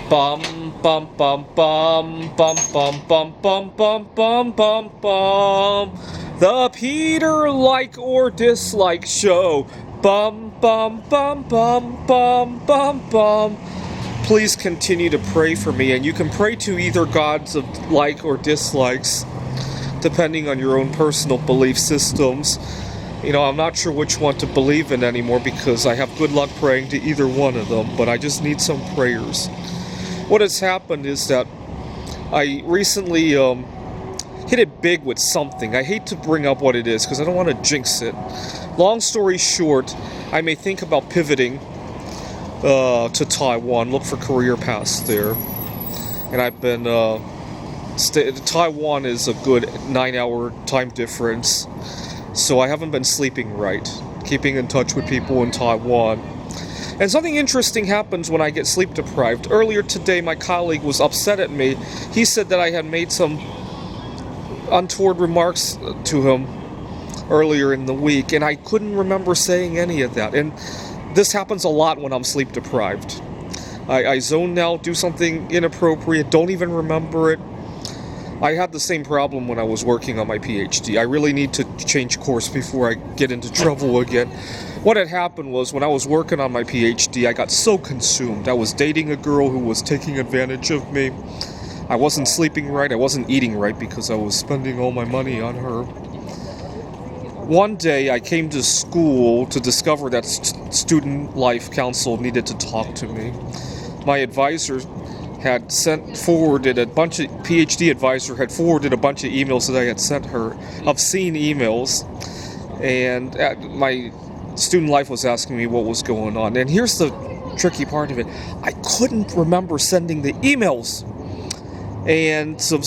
Bum bum bum bum bum bum bum bum bum bum bum bum. The Peter Like or Dislike Show. Bum bum bum bum bum bum bum. Please continue to pray for me, and you can pray to either gods of like or dislikes, depending on your own personal belief systems. I'm not sure which one to believe in anymore because I have good luck praying to either one of them, but I just need some prayers. What has happened is that I recently hit it big with something. I hate to bring up what it is because I don't want to jinx it. Long story short, I may think about pivoting to Taiwan, look for career paths there. And I've been, Taiwan is a good 9-hour time difference, so I haven't been sleeping right, keeping in touch with people in Taiwan. And something interesting happens when I get sleep deprived. Earlier today, my colleague was upset at me. He said that I had made some untoward remarks to him earlier in the week, and I couldn't remember saying any of that. And this happens a lot when I'm sleep deprived. I zone out, do something inappropriate, don't even remember it. I had the same problem when I was working on my PhD. I really need to change course before I get into trouble again. What had happened was when I was working on my PhD, I got so consumed. I was dating a girl who was taking advantage of me. I wasn't sleeping right, I wasn't eating right because I was spending all my money on her. One day I came to school to discover that Student Life Council needed to talk to me. My advisor had forwarded a bunch of PhD advisor had forwarded a bunch of emails that I had sent her, obscene emails, and my Student Life was asking me what was going on. And here's the tricky part of it: I couldn't remember sending the emails, and so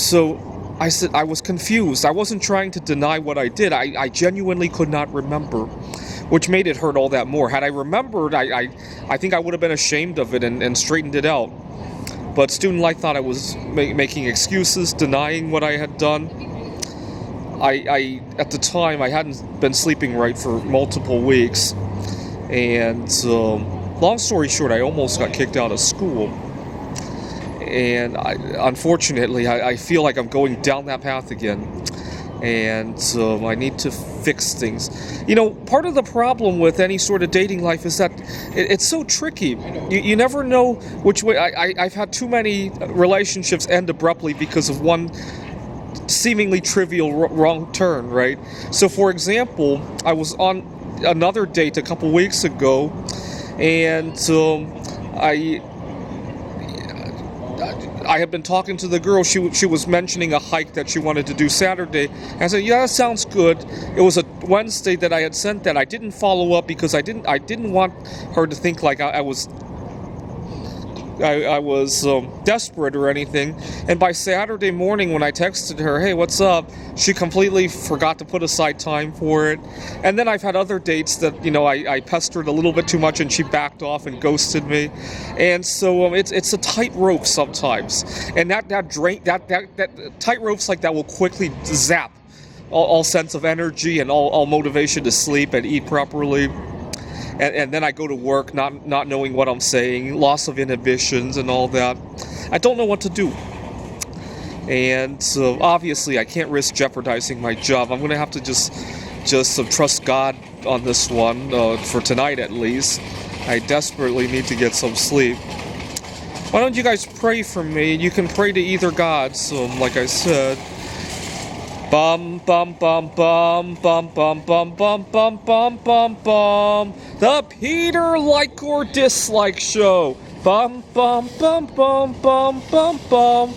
I said I was confused. I wasn't trying to deny what I did. I genuinely could not remember, which made it hurt all that more. Had I remembered, I think I would have been ashamed of it and straightened it out. But Student Life thought I was making excuses, denying what I had done. I at the time, I hadn't been sleeping right for multiple weeks. And long story short, I almost got kicked out of school. And unfortunately, I feel like I'm going down that path again. And I need to fix things. Part of the problem with any sort of dating life is that it's so tricky. You never know which way. I've had too many relationships end abruptly because of one seemingly trivial wrong turn, right? So, for example, I was on another date a couple weeks ago, and I had been talking to the girl. She was mentioning a hike that she wanted to do Saturday. And I said, "Yeah, that sounds good." It was a Wednesday that I had sent that. I didn't follow up because I didn't want her to think like I was desperate or anything. And by Saturday morning, when I texted her, "Hey, what's up?" she completely forgot to put aside time for it. And then I've had other dates that I pestered a little bit too much, and she backed off and ghosted me. And so it's a tightrope sometimes, and that tightropes like that will quickly zap all sense of energy and all motivation to sleep and eat properly. And then I go to work not knowing what I'm saying, loss of inhibitions and all that. I don't know what to do. And so obviously I can't risk jeopardizing my job. I'm going to have to just trust God on this one, for tonight at least. I desperately need to get some sleep. Why don't you guys pray for me? You can pray to either God, so like I said. Bum bum bum bum bum bum bum bum bum bum bum bum. The Peter Like or Dislike Show. Bum bum bum bum bum bum bum.